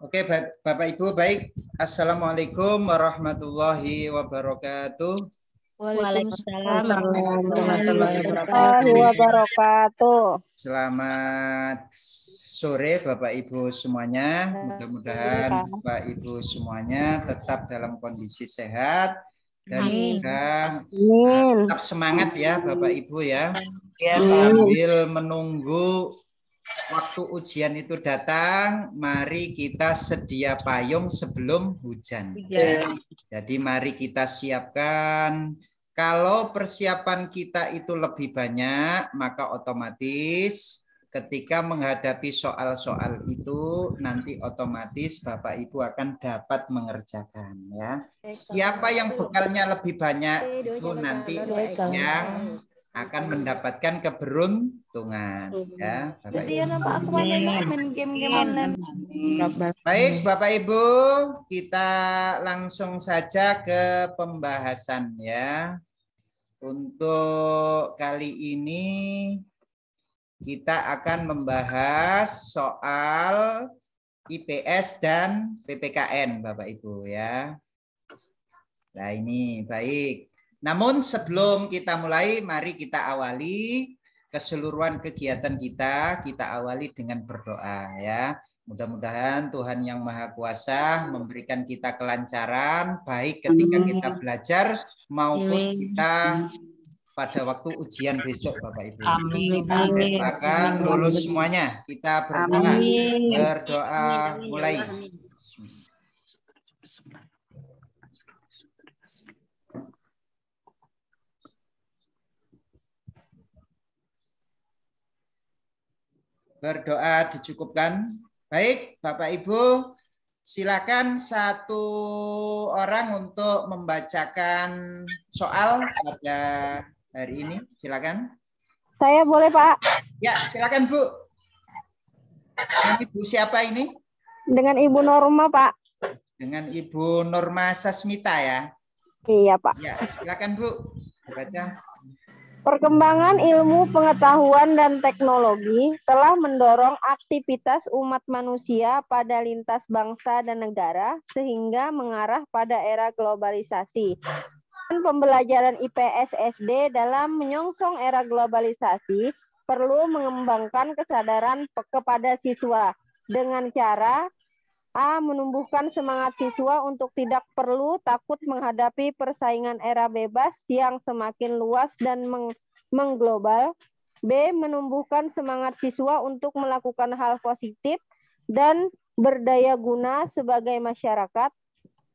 Oke, Bapak Ibu, baik. Assalamualaikum warahmatullahi wabarakatuh. Waalaikumsalam warahmatullahi wabarakatuh. Selamat sore Bapak Ibu semuanya. Mudah-mudahan Bapak Ibu semuanya tetap dalam kondisi sehat dan juga tetap semangat ya Bapak Ibu ya. Sambil menunggu waktu ujian itu datang, mari kita sedia payung sebelum hujan. Jadi mari kita siapkan. Kalau persiapan kita itu lebih banyak, maka otomatis ketika menghadapi soal-soal itu nanti otomatis Bapak Ibu akan dapat mengerjakan ya. Siapa yang bekalnya lebih banyak itu nanti yang akan mendapatkan keberuntungan ya Bapak Ibu. Baik Bapak Ibu, kita langsung saja ke pembahasan ya. Untuk kali ini kita akan membahas soal IPS dan PPKN Bapak Ibu ya. Nah ini baik. Namun sebelum kita mulai, mari kita awali keseluruhan kegiatan kita awali dengan berdoa ya. Mudah-mudahan Tuhan Yang Maha Kuasa memberikan kita kelancaran baik ketika kita belajar maupun kita pada waktu ujian besok Bapak Ibu. Amin. Bahkan lulus semuanya. Kita berdoa. Berdoa mulai. Berdoa dicukupkan. Baik, Bapak Ibu, silakan satu orang untuk membacakan soal pada hari ini. Silakan. Saya boleh, Pak? Ya, silakan, Bu. Dengan Ibu siapa ini? Dengan Ibu Norma, Pak. Dengan Ibu Norma Sasmita ya? Iya, Pak. Ya, silakan, Bu. Baca. Perkembangan ilmu pengetahuan dan teknologi telah mendorong aktivitas umat manusia pada lintas bangsa dan negara sehingga mengarah pada era globalisasi. Dan pembelajaran IPS SD dalam menyongsong era globalisasi perlu mengembangkan kesadaran kepada siswa dengan cara A. Menumbuhkan semangat siswa untuk tidak perlu takut menghadapi persaingan era bebas yang semakin luas dan mengglobal. B. Menumbuhkan semangat siswa untuk melakukan hal positif dan berdaya guna sebagai masyarakat.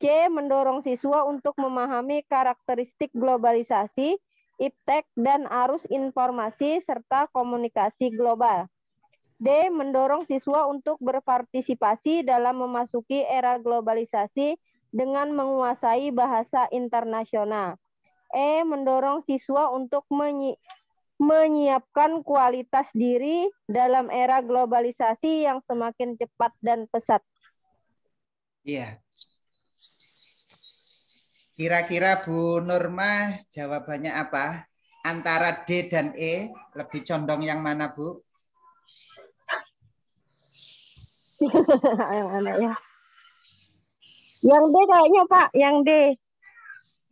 C. Mendorong siswa untuk memahami karakteristik globalisasi, iptek, dan arus informasi serta komunikasi global. D. Mendorong siswa untuk berpartisipasi dalam memasuki era globalisasi dengan menguasai bahasa internasional. E. Mendorong siswa untuk menyiapkan kualitas diri dalam era globalisasi yang semakin cepat dan pesat. Iya. Kira-kira Bu Norma jawabannya apa? Antara D dan E, lebih condong yang mana, Bu? Yang mana ya? Yang D kayaknya, Pak. Yang D.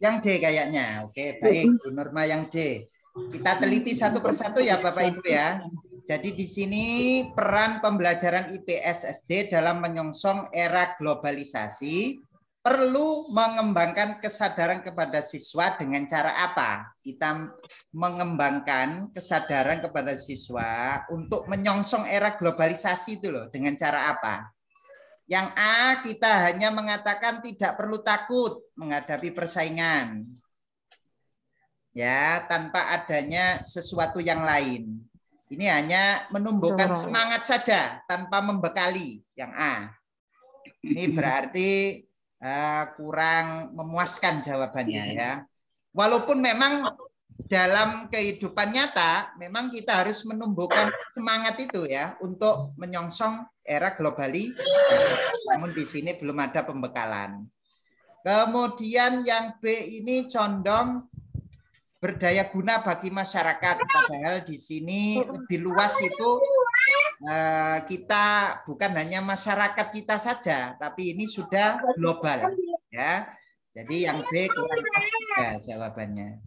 Yang D kayaknya. Oke, baik. Bu Norma yang D. Kita teliti satu persatu ya Bapak Ibu ya. Jadi di sini peran pembelajaran IPS SD dalam menyongsong era globalisasi perlu mengembangkan kesadaran kepada siswa dengan cara apa? Kita mengembangkan kesadaran kepada siswa untuk menyongsong era globalisasi itu loh. Dengan cara apa? Yang A, kita hanya mengatakan tidak perlu takut menghadapi persaingan. Ya, tanpa adanya sesuatu yang lain. Ini hanya menumbuhkan semangat saja tanpa membekali. Yang A. Ini berarti kurang memuaskan jawabannya ya. Walaupun memang dalam kehidupan nyata memang kita harus menumbuhkan semangat itu ya untuk menyongsong era globalisasi. Namun di sini belum ada pembekalan. Kemudian yang B ini condong berdaya guna bagi masyarakat. Padahal di sini lebih luas itu kita bukan hanya masyarakat kita saja, tapi ini sudah global, ya. Jadi yang B kurang pas juga jawabannya.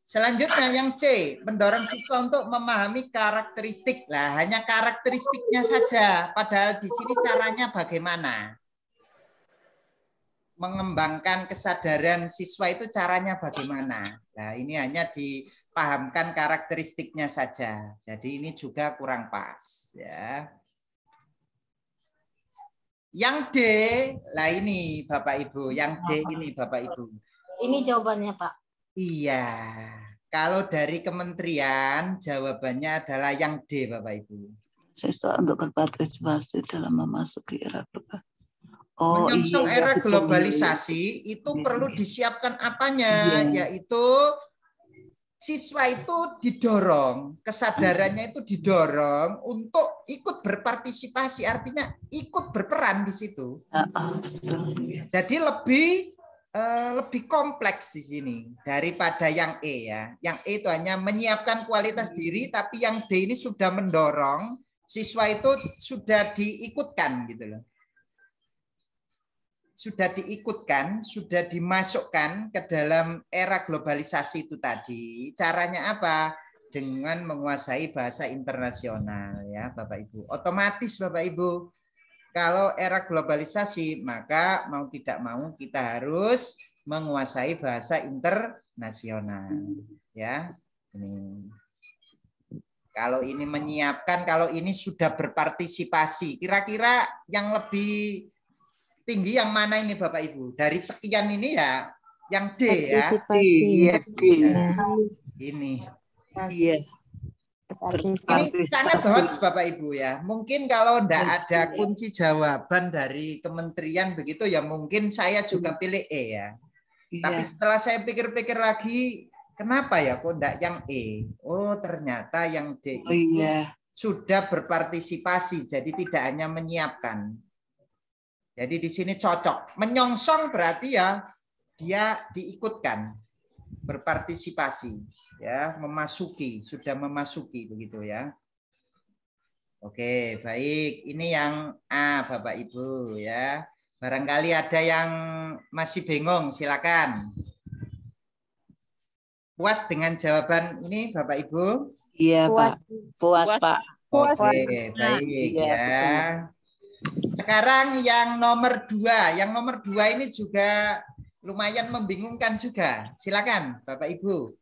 Selanjutnya yang C, mendorong siswa untuk memahami karakteristik. Lah, hanya karakteristiknya saja, padahal di sini caranya bagaimana? Mengembangkan kesadaran siswa itu caranya bagaimana? Nah, ini hanya dipahamkan karakteristiknya saja. Jadi ini juga kurang pas, ya. Yang D, lah ini Bapak Ibu, yang D ini Bapak Ibu. Ini jawabannya, Pak. Iya, kalau dari kementerian jawabannya adalah yang D, Bapak Ibu. Siswa untuk berpartisipasi dalam memasuki era global. Oh, Menyongsong iya, era betul. globalisasi itu perlu disiapkan apanya, yaitu siswa itu didorong, kesadarannya itu didorong untuk ikut berpartisipasi, artinya ikut berperan di situ. Jadi lebih kompleks di sini daripada yang E ya. Yang E itu hanya menyiapkan kualitas diri, tapi yang D ini sudah mendorong siswa itu sudah diikutkan gitu loh. Sudah diikutkan, sudah dimasukkan ke dalam era globalisasi itu tadi. Caranya apa? Dengan menguasai bahasa internasional ya, Bapak Ibu. Otomatis Bapak Ibu, kalau era globalisasi, maka mau tidak mau kita harus menguasai bahasa internasional. Ya, ini. Kalau ini menyiapkan, kalau ini sudah berpartisipasi, kira-kira yang lebih tinggi yang mana ini Bapak Ibu? Dari sekian ini ya, yang D ya. Iya, D. Ini. Iya. Ini sangat hot Bapak Ibu ya. Mungkin kalau tidak ada kunci jawaban dari kementerian begitu ya mungkin saya juga pilih E ya. Tapi setelah saya pikir-pikir lagi, kenapa ya kok tidak yang E? Oh ternyata yang D sudah berpartisipasi, jadi tidak hanya menyiapkan. Jadi di sini cocok. Menyongsong berarti ya dia diikutkan, berpartisipasi. Ya, memasuki, sudah memasuki begitu ya. Oke, baik. Ini yang A Bapak Ibu ya. Barangkali ada yang masih bingung, silakan. Puas dengan jawaban ini Bapak Ibu? Iya, Pak. Puas, Pak. Oke, baik ya. Sekarang yang nomor 2. Yang nomor 2 ini juga lumayan membingungkan juga. Silakan Bapak Ibu.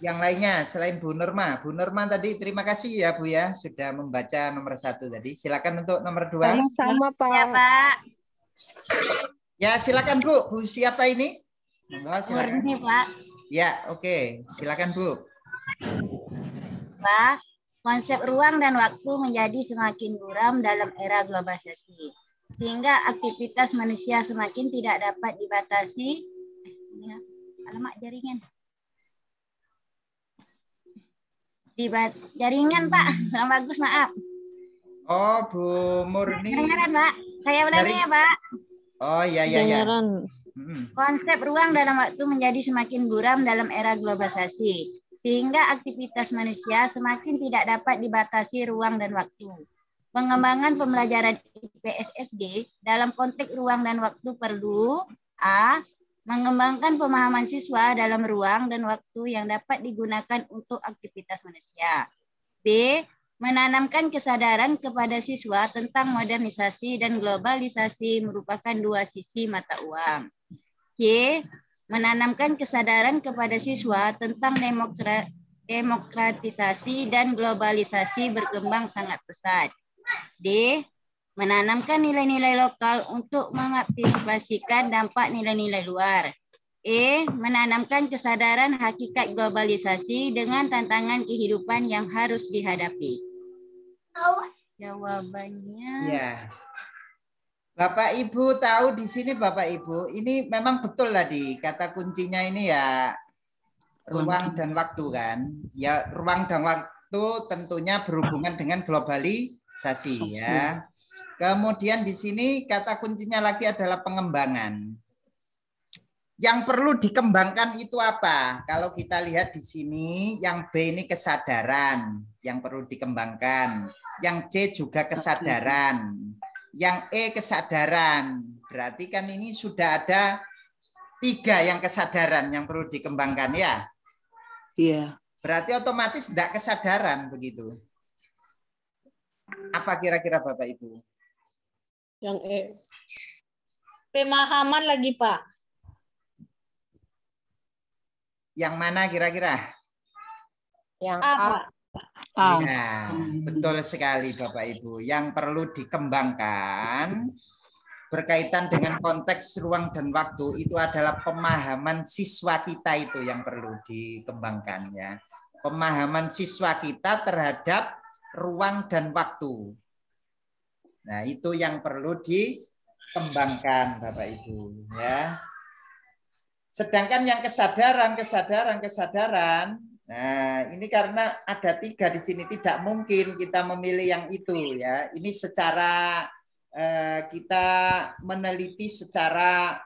Yang lainnya selain Bu Nurma. Bu Nurma tadi terima kasih ya Bu ya sudah membaca nomor 1 tadi. Silakan untuk nomor 2. Sama-sama Pak. Ya Pak. Ya silakan Bu. Bu siapa ini? Monggo silakan. Murni Pak. Ya oke. Silakan Bu. Pak, konsep ruang dan waktu menjadi semakin buram dalam era globalisasi. Sehingga aktivitas manusia semakin tidak dapat dibatasi. Alamak jaringan. Jaringan Pak, kurang bagus maaf. Oh Bu Murni. Kedengaran Pak, saya ulangi ya Pak. Oh ya. Konsep ruang dalam waktu menjadi semakin buram dalam era globalisasi, sehingga aktivitas manusia semakin tidak dapat dibatasi ruang dan waktu. Pengembangan pembelajaran IPSSD dalam konteks ruang dan waktu perlu A. Mengembangkan pemahaman siswa dalam ruang dan waktu yang dapat digunakan untuk aktivitas manusia. B. Menanamkan kesadaran kepada siswa tentang modernisasi dan globalisasi merupakan dua sisi mata uang. C. Menanamkan kesadaran kepada siswa tentang demokratisasi dan globalisasi berkembang sangat pesat. D. Menanamkan nilai-nilai lokal untuk mengaktifasikan dampak nilai-nilai luar. E. Menanamkan kesadaran hakikat globalisasi dengan tantangan kehidupan yang harus dihadapi. Jawabannya. Ya. Bapak Ibu tahu di sini Bapak Ibu, ini memang betul tadi kata kuncinya ini ya ruang dan waktu kan. Ya ruang dan waktu tentunya berhubungan dengan globalisasi ya. Kemudian di sini kata kuncinya lagi adalah pengembangan. Yang perlu dikembangkan itu apa? Kalau kita lihat di sini, yang B ini kesadaran yang perlu dikembangkan. Yang C juga kesadaran. Yang E kesadaran. Berarti kan ini sudah ada 3 yang kesadaran yang perlu dikembangkan ya? Iya. Berarti otomatis tidak kesadaran begitu. Apa kira-kira Bapak Ibu? Yang E. Pemahaman lagi, Pak. Yang mana kira-kira? Yang A. Ya, betul sekali Bapak Ibu. Yang perlu dikembangkan berkaitan dengan konteks ruang dan waktu itu adalah pemahaman siswa kita itu yang perlu dikembangkan ya. Pemahaman siswa kita terhadap ruang dan waktu. Nah, itu yang perlu dikembangkan Bapak Ibu ya. Sedangkan yang kesadaran. Nah, ini karena ada 3 di sini tidak mungkin kita memilih yang itu ya. Ini secara kita meneliti secara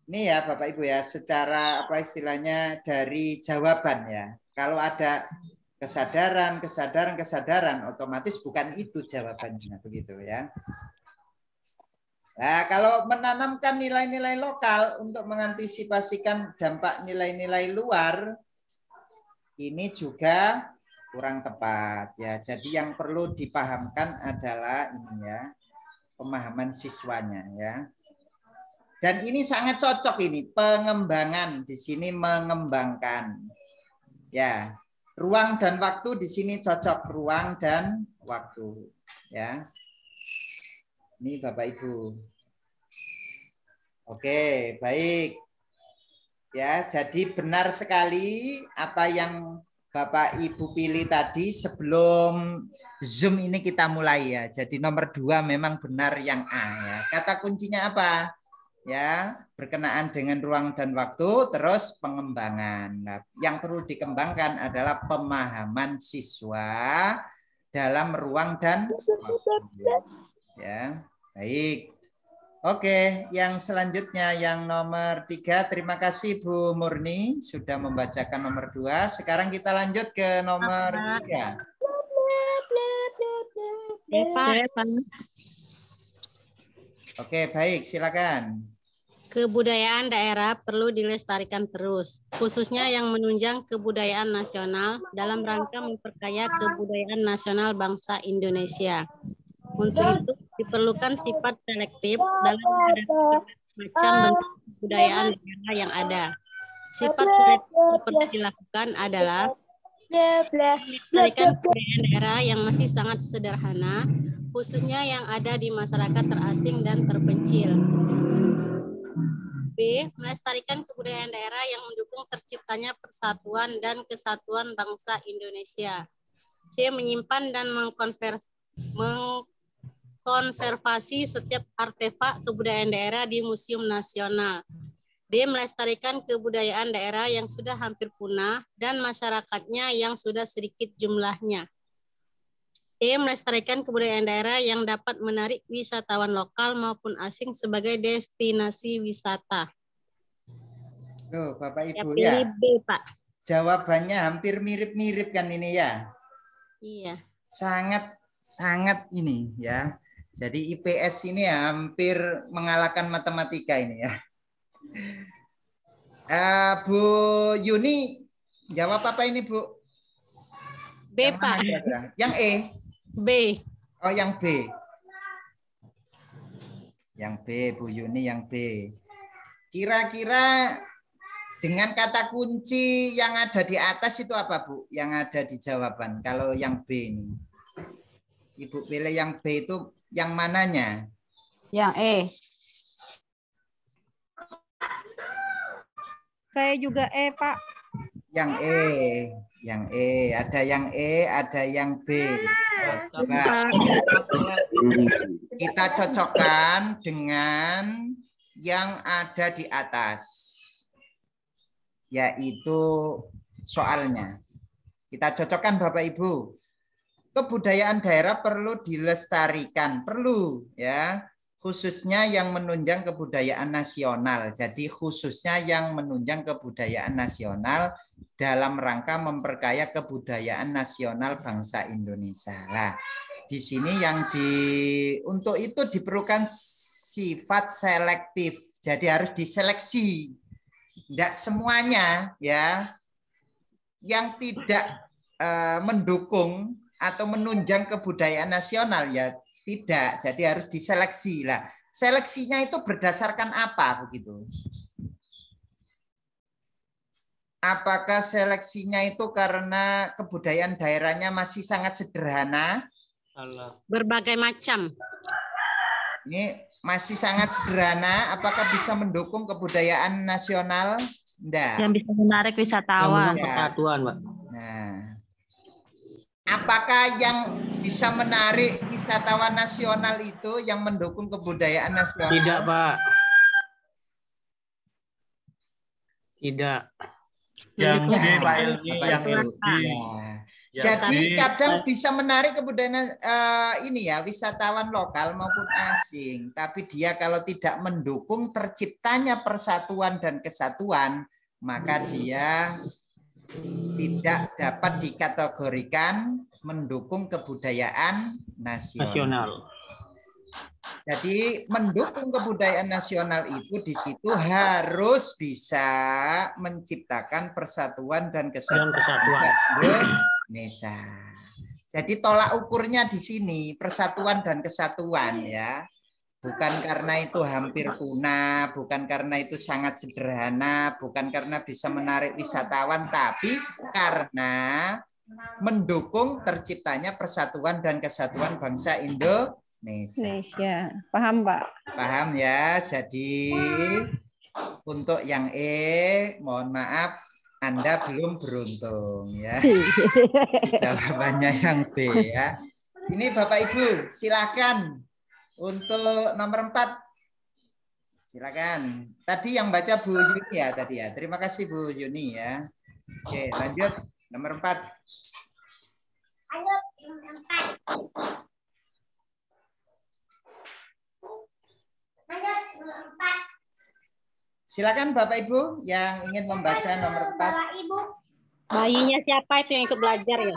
ini ya Bapak Ibu ya, secara apa istilahnya dari jawaban ya. Kalau ada kesadaran, otomatis bukan itu jawabannya begitu ya. Nah, kalau menanamkan nilai-nilai lokal untuk mengantisipasikan dampak nilai-nilai luar, ini juga kurang tepat ya. Jadi yang perlu dipahamkan adalah ini ya, pemahaman siswanya ya. Dan ini sangat cocok ini pengembangan di sini mengembangkan. Ya. Ruang dan waktu di sini cocok ruang dan waktu ya. Ini Bapak Ibu. Oke, baik. Ya, jadi benar sekali apa yang Bapak Ibu pilih tadi sebelum Zoom ini kita mulai ya. Jadi nomor 2 memang benar yang A ya. Kata kuncinya apa? Ya, berkenaan dengan ruang dan waktu, terus pengembangan. Nah, yang perlu dikembangkan adalah pemahaman siswa dalam ruang dan waktu. Ya, baik. Oke, yang selanjutnya yang nomor 3. Terima kasih Bu Murni sudah membacakan nomor 2. Sekarang kita lanjut ke nomor 3. Oke, baik, silakan. Kebudayaan daerah perlu dilestarikan terus, khususnya yang menunjang kebudayaan nasional dalam rangka memperkaya kebudayaan nasional bangsa Indonesia. Untuk itu diperlukan sifat selektif dalam menghadapi macam bentuk kebudayaan daerah yang ada. Sifat selektif seperti dilakukan adalah melestarikan kebudayaan daerah yang masih sangat sederhana, khususnya yang ada di masyarakat terasing dan terpencil. B. Melestarikan kebudayaan daerah yang mendukung terciptanya persatuan dan kesatuan bangsa Indonesia. C. Menyimpan dan mengkonservasi setiap artefak kebudayaan daerah di Museum Nasional. D. Melestarikan kebudayaan daerah yang sudah hampir punah dan masyarakatnya yang sudah sedikit jumlahnya. E. Melestarikan kebudayaan daerah yang dapat menarik wisatawan lokal maupun asing sebagai destinasi wisata. Tuh, Bapak Ibu ya. ya. B, Pak. Jawabannya hampir mirip-mirip kan ini ya. Iya. Sangat ini ya. Jadi IPS ini hampir mengalahkan matematika ini ya. Bu Yuni jawab apa ini Bu? B, yang Pak. Yang E? B. Oh, yang B. Yang B, Bu Yuni yang B. Kira-kira dengan kata kunci yang ada di atas itu apa, Bu? Yang ada di jawaban. Kalau yang B ini. Ibu pilih yang B itu yang mananya? Yang E. Saya juga E, Pak. Yang E. Yang E. Ada yang E, ada yang B. Coba kita cocokkan dengan yang ada di atas. Yaitu soalnya. Kita cocokkan Bapak Ibu. Kebudayaan daerah perlu dilestarikan, perlu ya, khususnya yang menunjang kebudayaan nasional. Jadi khususnya yang menunjang kebudayaan nasional dalam rangka memperkaya kebudayaan nasional bangsa Indonesia. Nah, di sini yang untuk itu diperlukan sifat selektif. Jadi harus diseleksi. Tidak semuanya ya yang tidak mendukung atau menunjang kebudayaan nasional ya tidak. Jadi harus diseleksi lah. Seleksinya itu berdasarkan apa begitu? Apakah seleksinya itu karena kebudayaan daerahnya masih sangat sederhana? Berbagai macam. Ini masih sangat sederhana. Apakah bisa mendukung kebudayaan nasional? Tidak. Yang bisa menarik wisatawan. Persatuan, Pak. Nah, apakah yang bisa menarik wisatawan nasional itu yang mendukung kebudayaan nasional? Tidak, Pak. Tidak. Yang B, Pak Ilmi, yang B. Jadi kadang bisa menarik kebudayaan ini ya wisatawan lokal maupun asing, tapi dia kalau tidak mendukung terciptanya persatuan dan kesatuan, maka dia tidak dapat dikategorikan mendukung kebudayaan nasional. Jadi mendukung kebudayaan nasional itu di situ harus bisa menciptakan persatuan dan kesatuan Indonesia. Jadi tolak ukurnya di sini persatuan dan kesatuan ya. Bukan karena itu hampir punah, bukan karena itu sangat sederhana, bukan karena bisa menarik wisatawan, tapi karena mendukung terciptanya persatuan dan kesatuan bangsa Indonesia. Paham, Pak? Paham ya. Jadi untuk yang E, mohon maaf, Anda belum beruntung ya. Jawabannya yang B ya. Ini Bapak Ibu, silakan untuk nomor 4. Silakan. Tadi yang baca Bu Yuni ya tadi ya. Terima kasih Bu Yuni ya. Oke, lanjut nomor 4. Lanjut nomor 4. Lanjut nomor 4. Silakan Bapak Ibu yang ingin membaca nomor 4. Bapak Ibu. Bayinya siapa itu yang ikut belajar ya?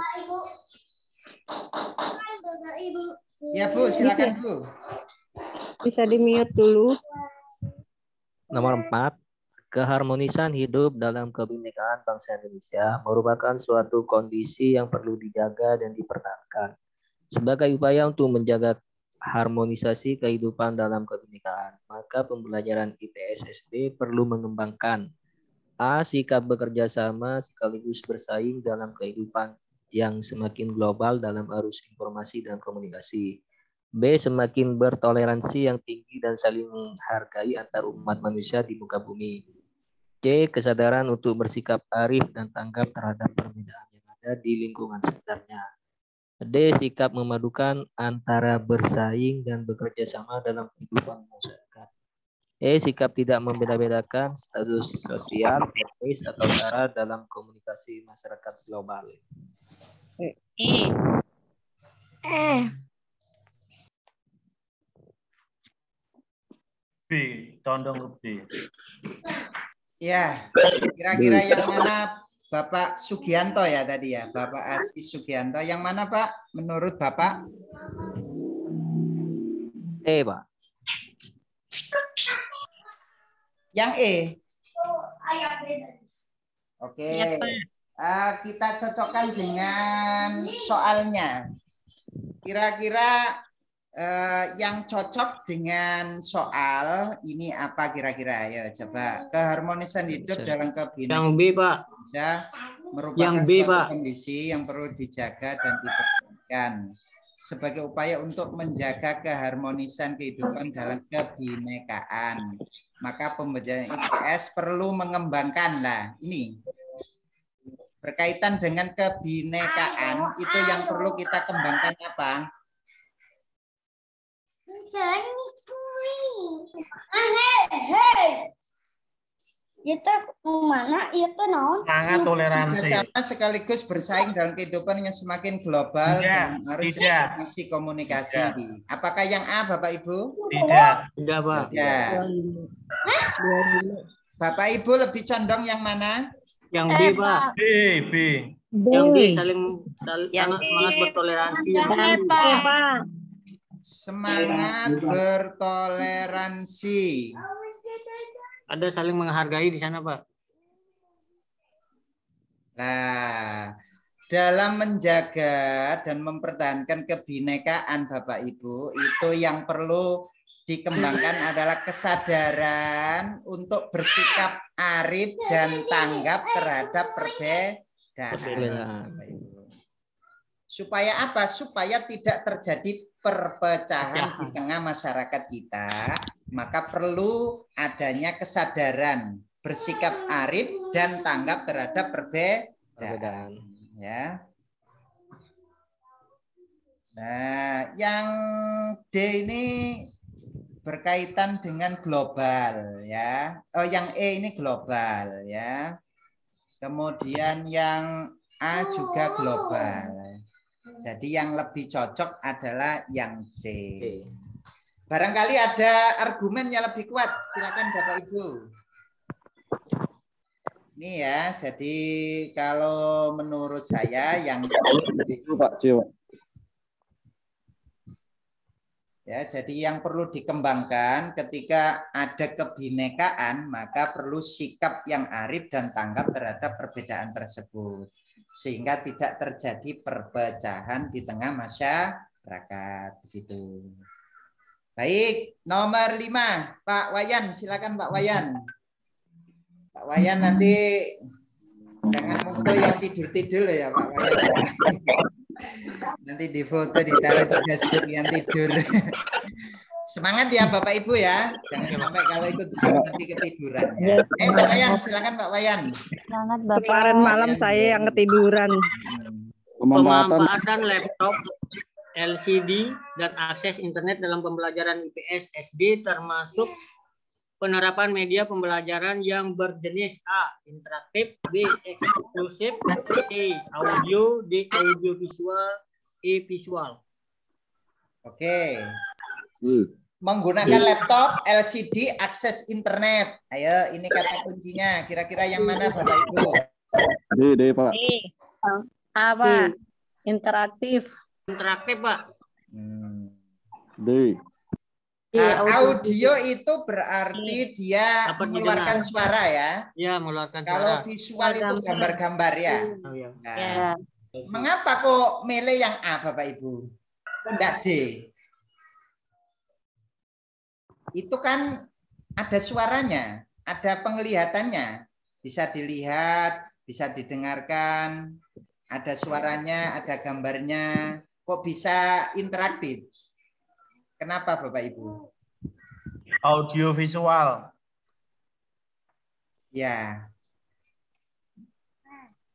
Ibu. Ya Bu, silakan Bu. Bisa di-mute dulu. Nomor 4, keharmonisan hidup dalam kebinekaan bangsa Indonesia merupakan suatu kondisi yang perlu dijaga dan dipertahankan. Sebagai upaya untuk menjaga harmonisasi kehidupan dalam kebinekaan, maka pembelajaran IPS SD perlu mengembangkan A. Sikap bekerja sama sekaligus bersaing dalam kehidupan yang semakin global dalam arus informasi dan komunikasi. B. Semakin bertoleransi yang tinggi dan saling menghargai antar umat manusia di muka bumi. C. Kesadaran untuk bersikap arif dan tanggap terhadap perbedaan yang ada di lingkungan sekitarnya. D. Sikap memadukan antara bersaing dan bekerja sama dalam kehidupan masyarakat. E. Sikap tidak membeda-bedakan status sosial, etnis, atau sara dalam komunikasi masyarakat global. B, condong ke B. Ya, kira-kira yang mana Bapak Sugianto ya tadi ya, Bapak Asi Sugianto. Yang mana Pak menurut Bapak? E, Pak. Yang E. Oke. Kita cocokkan dengan soalnya. Kira-kira yang cocok dengan soal ini apa kira-kira? Ayo coba. Keharmonisan hidup dalam kebinekaan. Yang B, Pak. Merupakan yang B, suatu Pak. kondisi yang perlu dijaga dan dipertahankan sebagai upaya untuk menjaga keharmonisan kehidupan dalam kebinekaan. Maka pembelajaran IPS perlu mengembangkan lah ini. Berkaitan dengan kebinekaan itu yang perlu kita kembangkan apa? Itu mana itu naon? Semangat toleransi. Sama sekaligus bersaing dalam kehidupan yang semakin global dan harus informasi komunikasi. Apakah yang A, Bapak Ibu? Tidak. Tidak, Pak. Tidak. Bapak Ibu lebih condong yang mana? Yang B, Pak. B. Yang B saling semangat bertoleransi. Semangat bertoleransi. Ada saling menghargai di sana, Pak. Nah, dalam menjaga dan mempertahankan kebinekaan Bapak Ibu, itu yang perlu dikembangkan adalah kesadaran untuk bersikap arif dan tanggap terhadap perbedaan. Supaya apa? Supaya tidak terjadi perpecahan di tengah masyarakat kita, maka perlu adanya kesadaran bersikap arif dan tanggap terhadap perbedaan. Ya. Nah, yang D ini berkaitan dengan global, ya. Oh, yang E ini global, ya. Kemudian yang A juga global. Jadi yang lebih cocok adalah yang C. Barangkali ada argumen yang lebih kuat. Silakan Bapak Ibu. Ini ya, jadi kalau menurut saya yang Pak C. Ya, jadi yang perlu dikembangkan ketika ada kebinekaan, maka perlu sikap yang arif dan tanggap terhadap perbedaan tersebut. Sehingga tidak terjadi perpecahan di tengah masyarakat. Begitu. Baik, nomor 5. Pak Wayan, silakan Pak Wayan. Pak Wayan nanti jangan foto yang tidur-tidur ya Pak Wayan. Nanti di foto ditaruh juga yang tidur. Semangat ya Bapak Ibu ya. Jangan sampai kalau ikut nanti ketiduran ya. Pak Wayan, silakan Pak Wayan. Semangat Bapak. Kemarin malam saya yang ketiduran. Pemanfaatan laptop, LCD, dan akses internet dalam pembelajaran IPS SD termasuk penerapan media pembelajaran yang berjenis A. Interaktif, B. Eksklusif, C. Audio, D. Audiovisual, E. Visual. Oke. Menggunakan laptop, LCD, akses internet. Ayo, ini kata kuncinya. Kira-kira yang mana Bapak Ibu? D, Pak. Apa? Interaktif. Interaktif, Pak. D. Audio itu berarti dia mengeluarkan suara ya. Iya, mengeluarkan suara. Kalau visual itu gambar-gambar ya. Oh, ya. Nah, mengapa kok milih yang A Bapak Ibu? Enggak D. Itu kan ada suaranya, ada penglihatannya. Bisa dilihat, bisa didengarkan, ada suaranya, ada gambarnya. Kok bisa interaktif? Kenapa Bapak Ibu? Audio visual. Ya.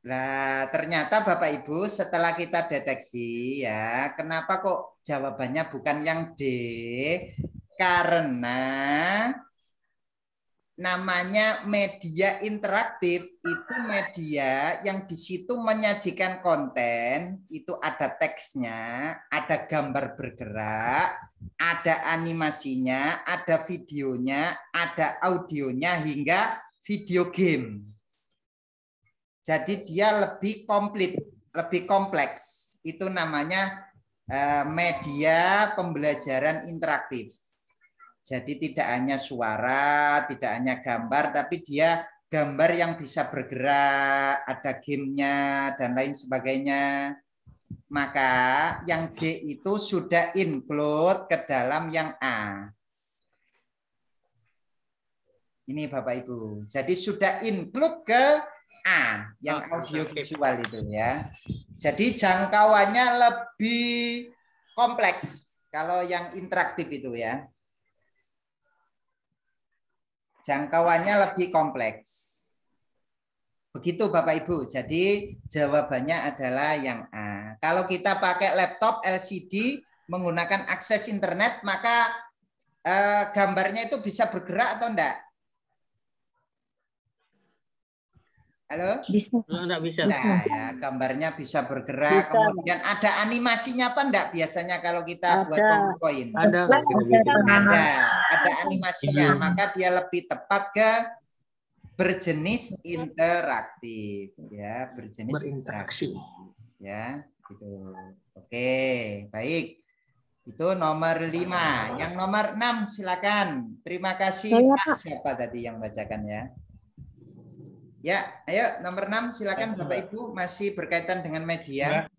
Nah, ternyata Bapak Ibu setelah kita deteksi ya, kenapa kok jawabannya bukan yang D? Karena namanya media interaktif itu media yang di situ menyajikan konten, itu ada teksnya, ada gambar bergerak, ada animasinya, ada videonya, ada audionya hingga video game. Jadi dia lebih komplit, lebih kompleks. Itu namanya media pembelajaran interaktif. Jadi tidak hanya suara, tidak hanya gambar, tapi dia gambar yang bisa bergerak, ada gamenya, dan lain sebagainya. Maka yang D itu sudah include ke dalam yang A. Ini Bapak Ibu. Jadi sudah include ke A, yang audiovisual itu ya. Jadi jangkauannya lebih kompleks kalau yang interaktif itu ya. Jangkauannya lebih kompleks. Begitu Bapak Ibu. Jadi jawabannya adalah yang A. Kalau kita pakai laptop LCD menggunakan akses internet, maka gambarnya itu bisa bergerak atau enggak? Halo? Bisa. Enggak bisa. Nah, ya, gambarnya bisa bergerak. Bisa. Kemudian ada animasinya apa enggak biasanya kalau kita buat Ada. PowerPoint? Ada animasinya. Maka dia lebih tepat ke berjenis interaktif, ya, berjenis berinteraksi. Ya, gitu. Oke, baik. Itu nomor 5. Yang nomor 6 silakan. Terima kasih Pak. Siapa tadi yang bacakan ya? Ya, ayo nomor 6 silakan Bapak Ibu, masih berkaitan dengan media.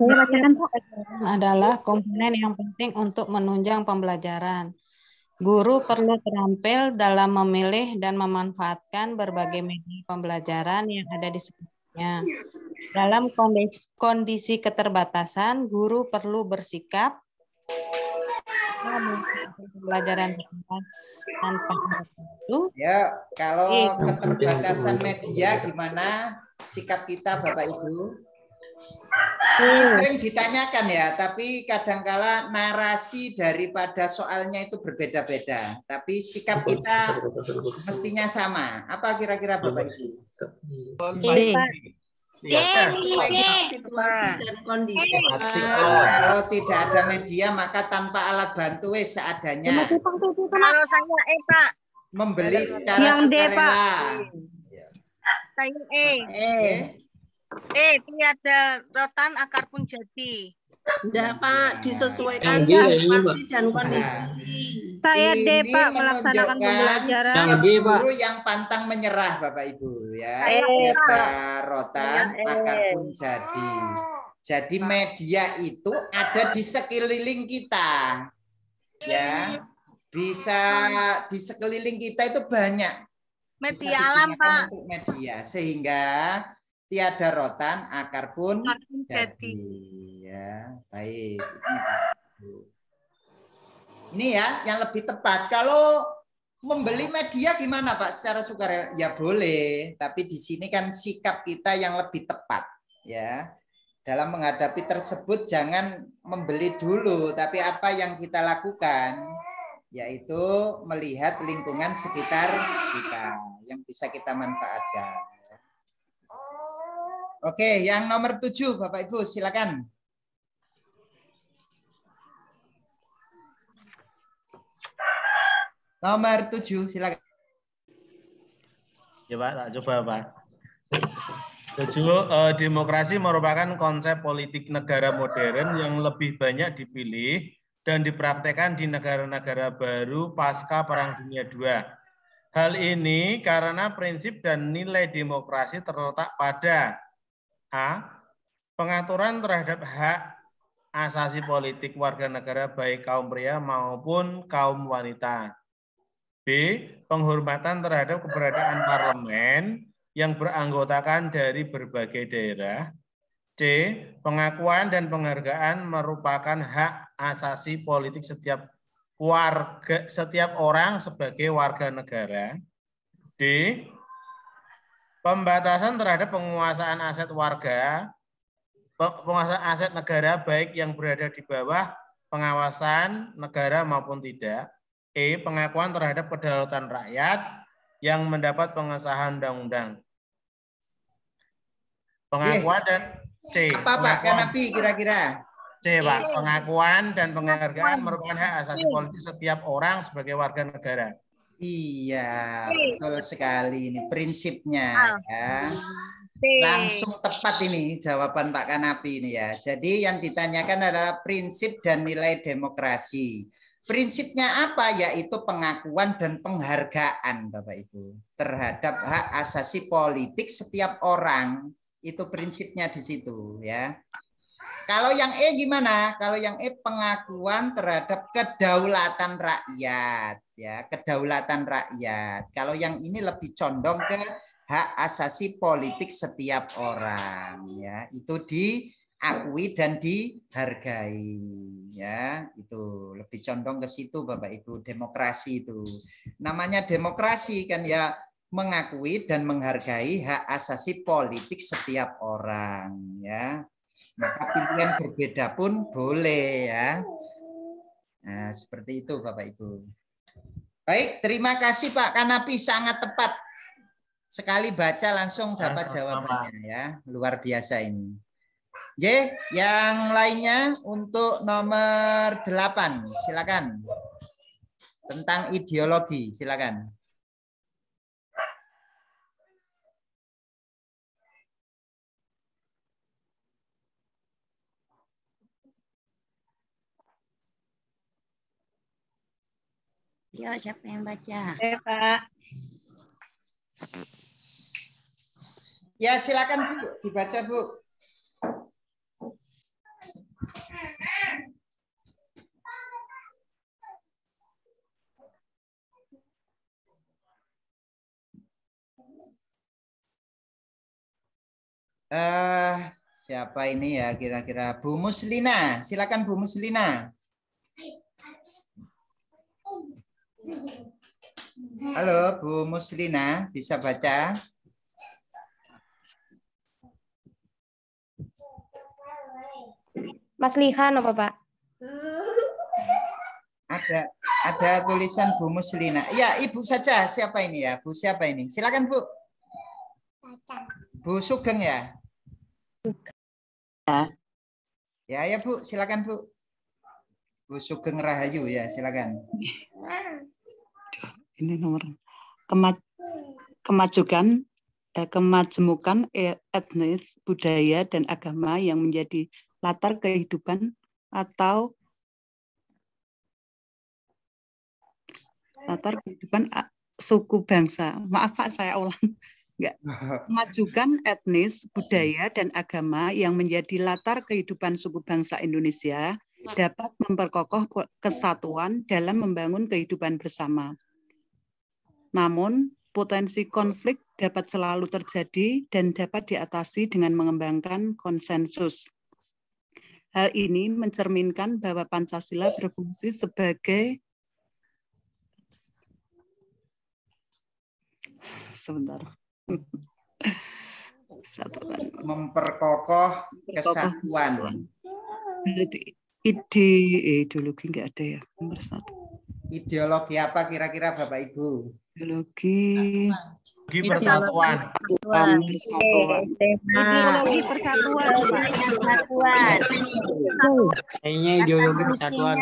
Saya bacakan Pak. Adalah komponen yang penting untuk menunjang pembelajaran. Guru perlu terampil dalam memilih dan memanfaatkan berbagai media pembelajaran yang ada di sekitarnya. Dalam kondisi keterbatasan, guru perlu bersikap pembelajaran tanpa itu. Ya, kalau keterbatasan media gimana sikap kita Bapak Ibu? Sering ditanyakan ya, tapi kadangkala narasi daripada soalnya itu berbeda-beda, tapi sikap kita mestinya sama. Apa kira-kira Bapak Ibu? Ini Pak. Situasi dan kondisi. Kalau tidak ada media maka tanpa alat bantu seadanya. Kalau saya Pak. Membeli secara sukarela. Saya tiada rotan akar pun jadi. Enggak Pak, disesuaikan Yang situasi dan kondisi. Saya D Pak, melaksanakan pembelajaran. Guru yang pantang menyerah Bapak Ibu ya. Tiada rotan akar pun jadi. Jadi media itu ada di sekeliling kita. Ya. Bisa di sekeliling kita itu banyak. Media alam Pak. Untuk media sehingga tiada rotan akar pun jadi. Ya, baik. Ini ya yang lebih tepat. Kalau membeli media gimana Pak? Secara sukarela ya boleh, tapi di sini kan sikap kita yang lebih tepat ya. Dalam menghadapi tersebut jangan membeli dulu, tapi apa yang kita lakukan yaitu melihat lingkungan sekitar kita yang bisa kita manfaatkan. Oke, yang nomor 7 Bapak Ibu silakan. Nomor 7 silakan. Ya Pak, tak coba Pak. 7, demokrasi merupakan konsep politik negara modern yang lebih banyak dipilih dan dipraktekkan di negara-negara baru pasca Perang Dunia II. Hal ini karena prinsip dan nilai demokrasi terletak pada A. Pengaturan terhadap hak asasi politik warga negara baik kaum pria maupun kaum wanita. B. Penghormatan terhadap keberadaan parlemen yang beranggotakan dari berbagai daerah. C. Pengakuan dan penghargaan merupakan hak asasi politik setiap orang sebagai warga negara. D. Pembatasan terhadap penguasaan aset warga, penguasaan aset negara baik yang berada di bawah pengawasan negara maupun tidak. E. Pengakuan terhadap kedaulatan rakyat yang mendapat pengesahan undang-undang. Pengakuan dan C. Apa Pak Kanapi kira-kira? C. Pak. Pengakuan dan penghargaan merupakan hak asasi politik setiap orang sebagai warga negara. Iya, betul sekali ini prinsipnya ya. Langsung tepat ini jawaban Pak Kanapi ini ya. Jadi yang ditanyakan adalah prinsip dan nilai demokrasi. Prinsipnya apa? Yaitu pengakuan dan penghargaan Bapak Ibu terhadap hak asasi politik setiap orang. Itu prinsipnya di situ ya. Kalau yang E gimana? Kalau yang E pengakuan terhadap kedaulatan rakyat ya, kedaulatan rakyat. Kalau yang ini lebih condong ke hak asasi politik setiap orang ya. Itu diakui dan dihargai ya. Itu lebih condong ke situ Bapak Ibu, demokrasi itu. Namanya demokrasi kan ya, mengakui dan menghargai hak asasi politik setiap orang ya. Maka pilihan berbeda pun boleh ya. Nah, seperti itu Bapak Ibu. Baik, terima kasih Pak Kanapi, sangat tepat. Sekali baca langsung dapat jawabannya ya. Luar biasa ini. J, yang lainnya untuk nomor 8, silakan. Tentang ideologi, silakan. Ya, siapa yang baca? Pak. Ya, silakan Bu, dibaca Bu. Siapa ini ya kira-kira? Bu Muslina, silakan Bu Muslina. Halo Bu Muslina, bisa baca? Mas Lihan apa Pak? Ada tulisan Bu Muslina. Ya, Ibu saja. Siapa ini ya? Bu siapa ini? Silakan Bu. Bu Sugeng ya? Ya Bu, silakan Bu. Bu Sugeng Rahayu ya, silakan. Ini nomor kemajemukan etnis, budaya, dan agama yang menjadi latar kehidupan atau suku bangsa. Maaf Pak, saya ulang. Enggak. Kemajukan etnis, budaya, dan agama yang menjadi latar kehidupan suku bangsa Indonesia dapat memperkokoh kesatuan dalam membangun kehidupan bersama. Namun, potensi konflik dapat selalu terjadi dan dapat diatasi dengan mengembangkan konsensus. Hal ini mencerminkan bahwa Pancasila berfungsi sebagai memperkokoh kesatuan. Berarti ideologi enggak ada ya, nomor 1. Ideologi apa kira-kira Bapak Ibu? Ideologi persatuan. Ideologi persatuan. Kayaknya ideologi persatuan.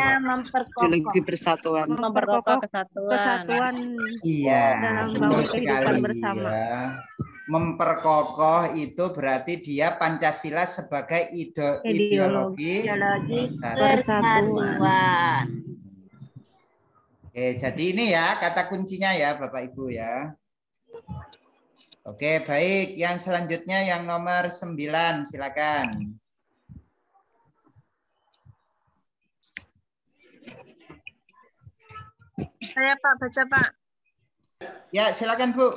Ideologi persatuan. Memperkokoh kesatuan. Iya, dalam betul kehidupan sekali. bersama. Ya. Memperkokoh itu berarti dia Pancasila sebagai ideologi persatuan. Oke, jadi ini ya kata kuncinya ya Bapak Ibu ya. Oke, baik. Yang selanjutnya yang nomor 9, silakan. Saya Pak, baca Pak. Ya, silakan Bu.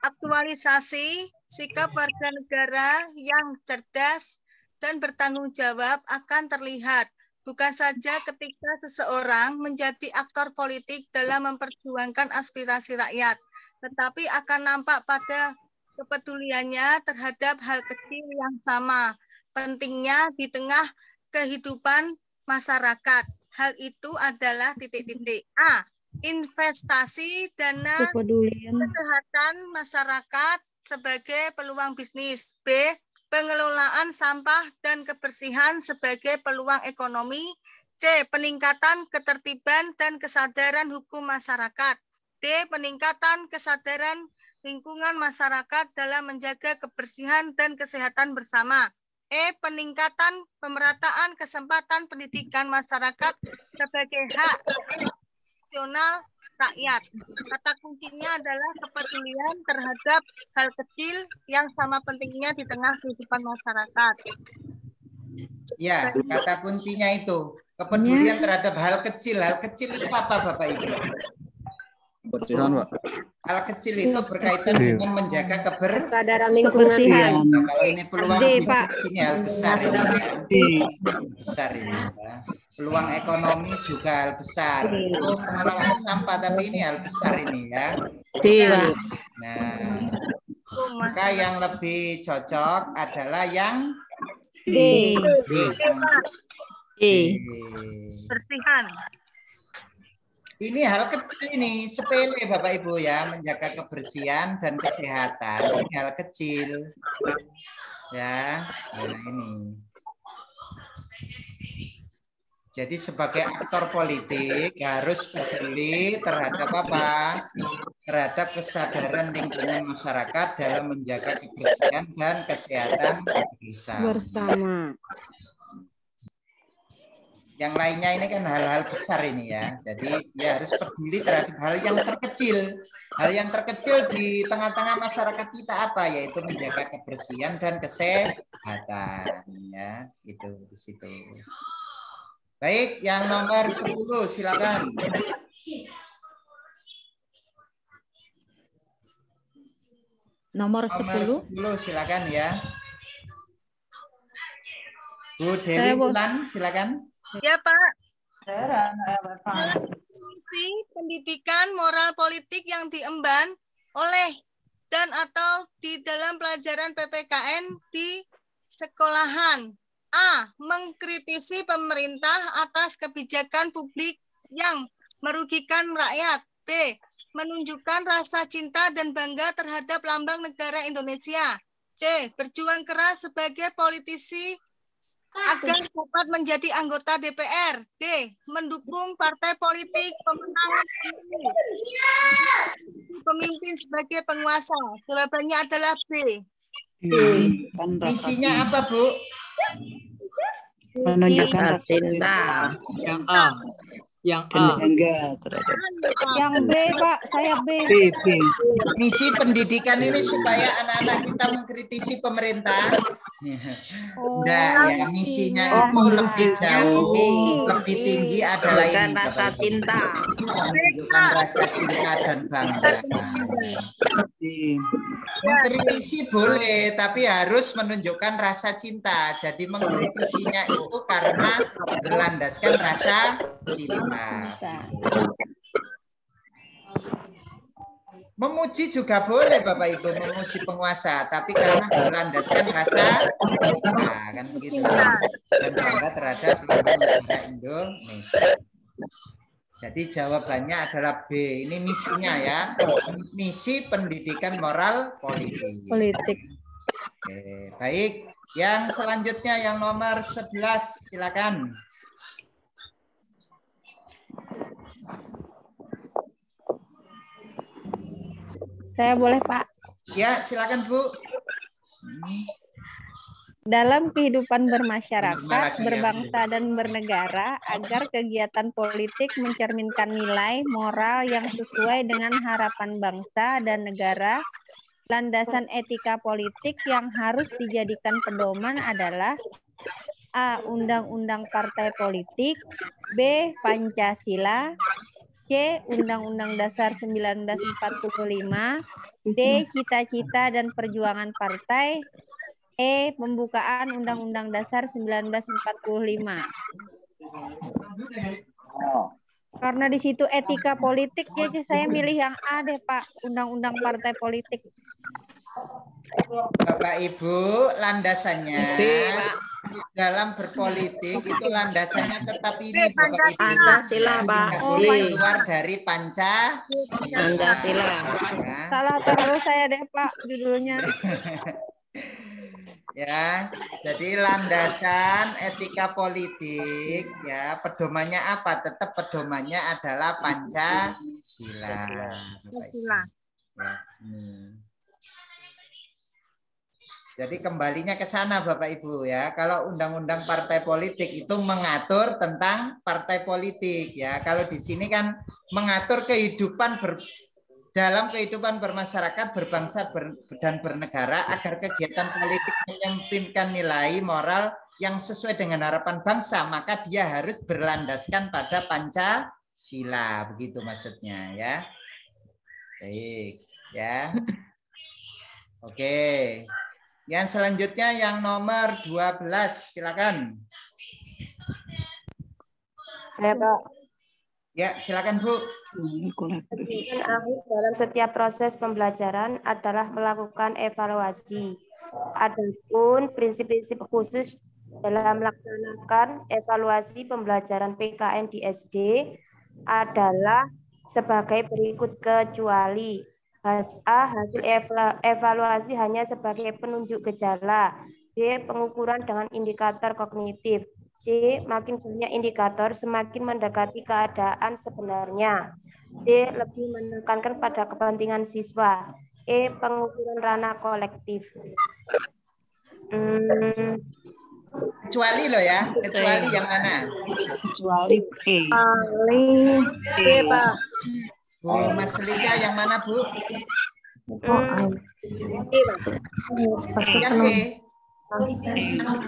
Aktualisasi sikap warga negara yang cerdas dan bertanggung jawab akan terlihat bukan saja ketika seseorang menjadi aktor politik dalam memperjuangkan aspirasi rakyat, tetapi akan nampak pada kepeduliannya terhadap hal kecil yang sama pentingnya di tengah kehidupan masyarakat. Hal itu adalah titik-titik. A. Investasi dana kesehatan masyarakat sebagai peluang bisnis. B. Pengelolaan sampah dan kebersihan sebagai peluang ekonomi. C. Peningkatan ketertiban dan kesadaran hukum masyarakat. D. Peningkatan kesadaran lingkungan masyarakat dalam menjaga kebersihan dan kesehatan bersama. E. Peningkatan pemerataan kesempatan pendidikan masyarakat sebagai hak nasional rakyat. Kata kuncinya adalah kepedulian terhadap hal kecil yang sama pentingnya di tengah kehidupan masyarakat. Ya, kata kuncinya itu kepedulian terhadap hal kecil. Hal kecil itu apa Bapak Ibu? Kebersihan, Pak. Hal kecil itu berkaitan dengan menjaga kesadaran lingkungan. Nah, kalau ini peluang bisnis hal besar ini. Besar ini. Ya. Peluang ekonomi juga hal besar. Itu pengelolaan sampah, tapi ini hal besar ini ya. Nah, maka yang lebih cocok adalah yang D. Bersihan. Ini hal kecil ini, sepele Bapak Ibu ya, menjaga kebersihan dan kesehatan. Ini hal kecil. Ya, nah ini. Jadi sebagai aktor politik harus peduli terhadap apa? Terhadap kesadaran lingkungan masyarakat dalam menjaga kebersihan dan kesehatan bersama. Yang lainnya ini kan hal-hal besar ini ya. Jadi dia harus peduli terhadap hal yang terkecil. Hal yang terkecil di tengah-tengah masyarakat kita apa? Yaitu menjaga kebersihan dan kesehatan. Ya, itu di situ. Baik, yang nomor 10 silakan. Nomor 10 silakan ya. Bu Dewi Wulan silakan. Ya, Pak. Fungsi pendidikan moral politik yang diemban oleh dan atau di dalam pelajaran PPKN di sekolahan. A. Mengkritisi pemerintah atas kebijakan publik yang merugikan rakyat. B. Menunjukkan rasa cinta dan bangga terhadap lambang negara Indonesia. C. Berjuang keras sebagai politisi agar dapat menjadi anggota DPR. D. Mendukung partai politik pemenang pemimpin sebagai penguasa. Jawabannya adalah B. Misinya apa, Bu? menunjukkan rasa cinta. Yang A. Yang A. Yang B, Pak. Saya B. Misi pendidikan ini supaya anak-anak kita mengkritisi pemerintah. Nah, ya misinya itu lebih jauh, lebih tinggi adalah ini. Rasa cinta. Menunjukkan rasa cinta dan bangga. Mengkritisi boleh, tapi harus menunjukkan rasa cinta. Jadi mengkritisinya itu karena berlandaskan rasa cinta. Memuji juga boleh Bapak Ibu, memuji penguasa, tapi karena berlandaskan rasa cinta, kan begitu. Dan bangga terhadap negara Indonesia. Jadi jawabannya adalah B. Ini misinya ya. Misi pendidikan moral politik. Oke, baik. Yang selanjutnya yang nomor 11 silakan. Saya boleh, Pak? Ya, silakan Bu. Dalam kehidupan bermasyarakat, berbangsa dan bernegara, agar kegiatan politik mencerminkan nilai moral yang sesuai dengan harapan bangsa dan negara, landasan etika politik yang harus dijadikan pedoman adalah A. Undang-Undang Partai Politik, B. Pancasila, C. Undang-Undang Dasar 1945, D. Cita-cita dan perjuangan partai, E. Pembukaan Undang-Undang Dasar 1945. Karena di situ etika politik, jadi saya milih yang A deh, Pak. Undang-Undang Partai Politik. Bapak Ibu, landasannya dalam berpolitik itu landasannya tetap ini Bapak Ibu. Pancasila, Pak. Boleh keluar dari Pancasila. Salah terus saya deh, Pak, judulnya. Ya, jadi landasan etika politik ya, pedomannya apa? Tetap pedomannya adalah Pancasila. Ya, Jadi kembalinya ke sana Bapak Ibu ya. Kalau undang-undang partai politik itu mengatur tentang partai politik ya. Kalau di sini kan mengatur kehidupan dalam kehidupan bermasyarakat, berbangsa dan bernegara agar kegiatan politik menyampaikan nilai moral yang sesuai dengan harapan bangsa, maka dia harus berlandaskan pada Pancasila, begitu maksudnya ya. Baik, ya. Oke. Yang selanjutnya yang nomor 12, silakan. Saya, Pak. Ya, silakan Bu. Dalam setiap proses pembelajaran adalah melakukan evaluasi. Adapun prinsip-prinsip khusus dalam melaksanakan evaluasi pembelajaran PKN di SD adalah sebagai berikut kecuali A. Hasil evaluasi hanya sebagai penunjuk gejala. B. Pengukuran dengan indikator kognitif. C. Makin banyak indikator semakin mendekati keadaan sebenarnya. D. Lebih menekankan pada kepentingan siswa. E. Pengukuran ranah kolektif. Kecuali loh ya, kecuali yang mana? Kecuali B. B, Pak. Bu Mas Lika yang mana, Bu? Yang E.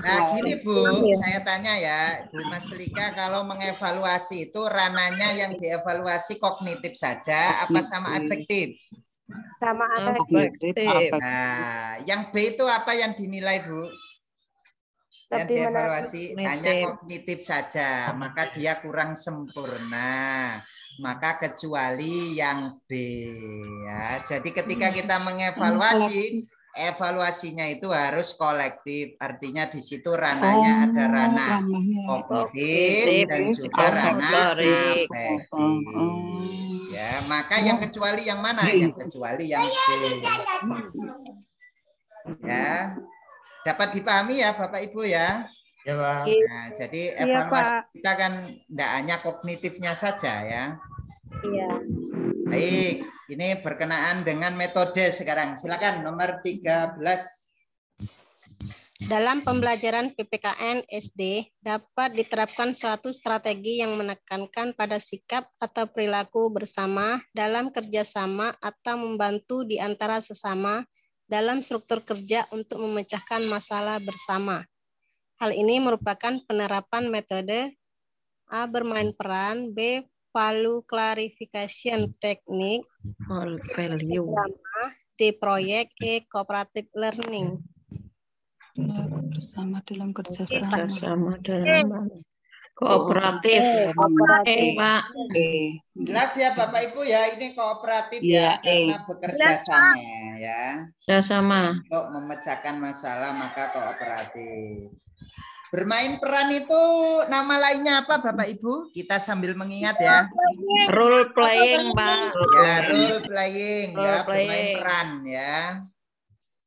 Nah, gini Bu, saya tanya ya, Bu Mas Lika, kalau mengevaluasi itu ranahnya yang dievaluasi kognitif saja, apa sama efektif? Sama efektif. Nah, yang B itu apa yang dinilai, Bu? Yang dievaluasi hanya kognitif saja, maka dia kurang sempurna. Maka kecuali yang B ya. Jadi ketika kita mengevaluasi, evaluasinya itu harus kolektif. Artinya di situ ranahnya ada ranah kognitif dan juga ranah afektif. Ya, maka yang kecuali yang mana? Yang kecuali yang B. Ya. Dapat dipahami ya Bapak Ibu ya? Ya, Pak. Nah, jadi evaluasi kita kan tidak hanya kognitifnya saja ya. Iya. Baik, ini berkenaan dengan metode sekarang. Silakan nomor 13. Dalam pembelajaran PPKN SD dapat diterapkan suatu strategi yang menekankan pada sikap atau perilaku bersama dalam kerjasama atau membantu di antara sesama dalam struktur kerja untuk memecahkan masalah bersama. Hal ini merupakan penerapan metode A. Bermain peran, B. Value clarification teknik, D. Proyek, E. Cooperative learning. Bersama dalam kerjasama. Bersama dalam kooperatif. Pak. Jelas ya Bapak Ibu ya, ini kooperatif ya, karena bekerja sama ya. Sama. Untuk memecahkan masalah maka kooperatif. Bermain peran itu nama lainnya apa Bapak Ibu? Kita sambil mengingat ya. Role playing, Pak. Ya, role playing ya, bermain peran ya.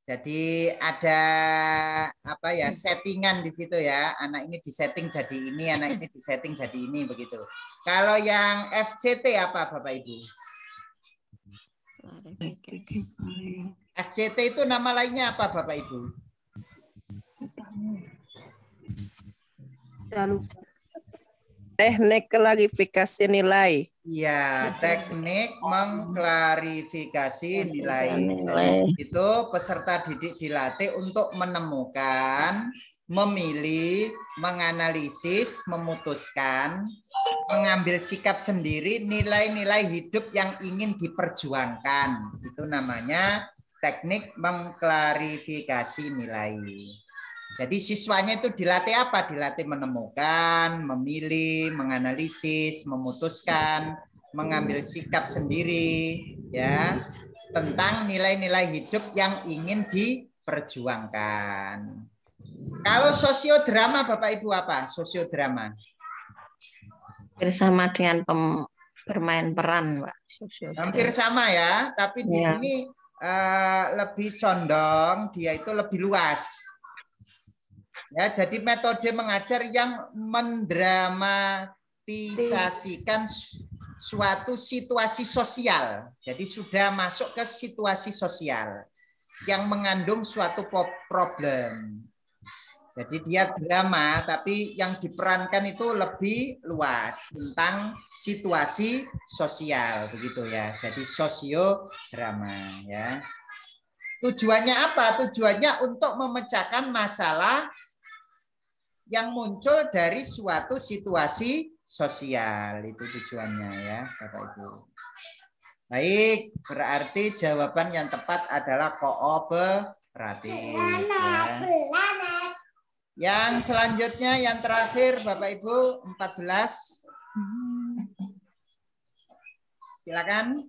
Jadi ada apa ya, settingan di situ ya. Anak ini disetting jadi ini, anak ini disetting jadi ini begitu. Kalau yang FCT apa Bapak Ibu? FCT itu nama lainnya apa Bapak Ibu? Teknik klarifikasi nilai. Iya, teknik mengklarifikasi nilai. Itu peserta didik dilatih untuk menemukan, memilih, menganalisis, memutuskan, mengambil sikap sendiri nilai-nilai hidup yang ingin diperjuangkan. Itu namanya teknik mengklarifikasi nilai. Jadi siswanya itu dilatih apa? Dilatih menemukan, memilih, menganalisis, memutuskan, mengambil sikap sendiri ya tentang nilai-nilai hidup yang ingin diperjuangkan. Kalau sosiodrama Bapak Ibu apa? Sosiodrama. Bersama dengan bermain peran, Pak. Hampir sama ya, tapi di sini lebih condong dia itu lebih luas. Ya, jadi metode mengajar yang mendramatisasikan suatu situasi sosial. Jadi sudah masuk ke situasi sosial yang mengandung suatu problem. Jadi dia drama, tapi yang diperankan itu lebih luas tentang situasi sosial, begitu ya. Jadi sosiodrama ya. Tujuannya apa? Tujuannya untuk memecahkan masalah yang muncul dari suatu situasi sosial. Itu tujuannya ya Bapak Ibu. Baik, berarti jawaban yang tepat adalah kooperatif. Ya. Yang selanjutnya yang terakhir Bapak Ibu 14. Silakan.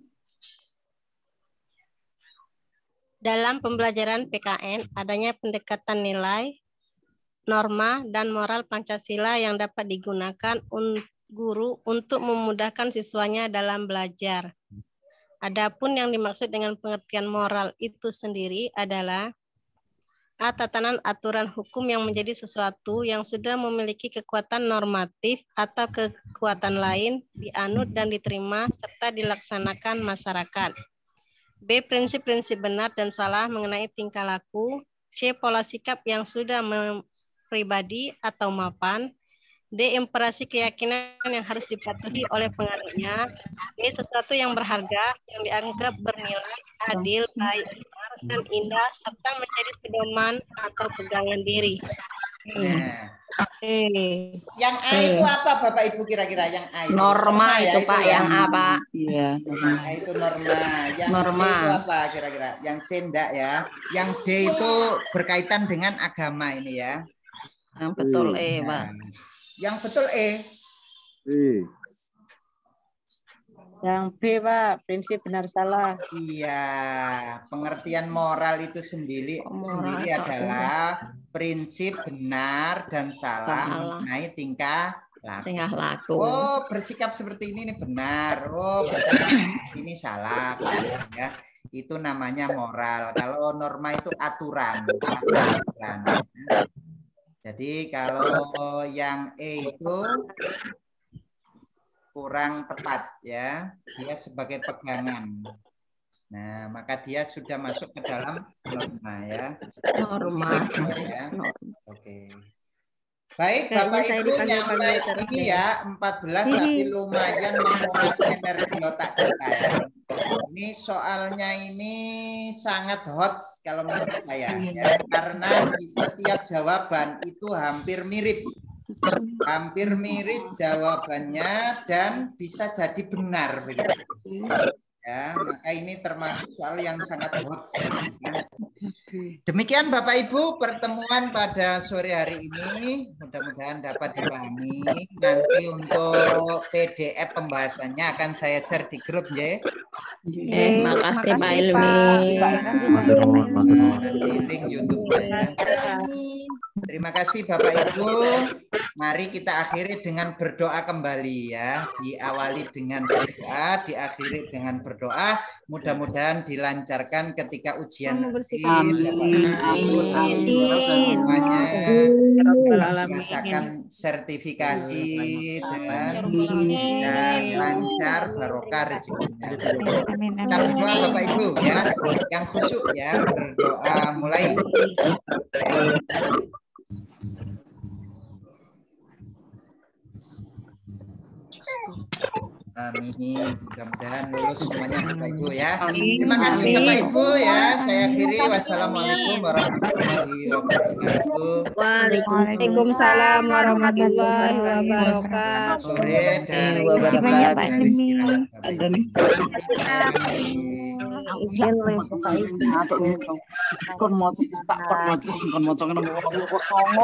Dalam pembelajaran PKN adanya pendekatan nilai, norma, dan moral Pancasila yang dapat digunakan guru untuk memudahkan siswanya dalam belajar. Adapun yang dimaksud dengan pengertian moral itu sendiri adalah tatanan aturan hukum yang menjadi sesuatu yang sudah memiliki kekuatan normatif atau kekuatan lain dianut dan diterima serta dilaksanakan masyarakat. B. Prinsip-prinsip benar dan salah mengenai tingkah laku. C. Pola sikap yang sudah pribadi atau mapan. D. Impresi keyakinan yang harus dipatuhi oleh pengaruhnya. D. Sesuatu yang berharga yang dianggap bernilai, adil, baik, benar, dan indah, serta menjadi pedoman atau pegangan diri. Yang A itu apa Bapak Ibu kira-kira? Yang A itu norma ya, itu Pak, yang A Pak. Iya, norma. Itu norma. Yang norma. D itu apa kira-kira? Yang C enggak ya. Yang D itu berkaitan dengan agama ini ya. Yang betul E Pak. Yang betul E. Yang B Pak, prinsip benar salah. Iya, pengertian moral itu sendiri adalah prinsip benar dan salah mengenai tingkah laku. Oh, bersikap seperti ini benar. Oh, ini salah. Ya, itu namanya moral. Kalau norma itu aturan. Jadi kalau yang E itu kurang tepat ya, dia sebagai pegangan. Nah, maka dia sudah masuk ke dalam norma ya. Norma. Ya. Oke. Baik, Bapak Ibu nyampe segini ya, 14 tapi lumayan menguras energi otak kita ya. Ini soalnya ini sangat hot kalau menurut saya ya, karena di setiap jawaban itu hampir mirip jawabannya dan bisa jadi benar begitu. Ya, maka ini termasuk soal yang sangat hot. Ya. Demikian Bapak Ibu pertemuan pada sore hari ini, mudah-mudahan dapat dipahami. Nanti untuk PDF pembahasannya akan saya share di grup ya. Makasih Pak Ilmi. Nanti link YouTube ya. Terima kasih Bapak Ibu. Mari kita akhiri dengan berdoa kembali ya. Diawali dengan berdoa, diakhiri dengan berdoa. Mudah-mudahan dilancarkan ketika ujian nanti. Semuanya merasakan sertifikasi dan lancar barokah rezekinya. Kita berdoa Bapak Ibu ya. Yang khusyuk ya, berdoa mulai. Amin. Mudah-mudahan lulus semuanya Bapak Ibu ya. Terima kasih Bapak Ibu ya. Saya akhiri. Wassalamualaikum warahmatullahi wabarakatuh. Waalaikumsalam warahmatullahi wabarakatuh. Sore dan istirahat.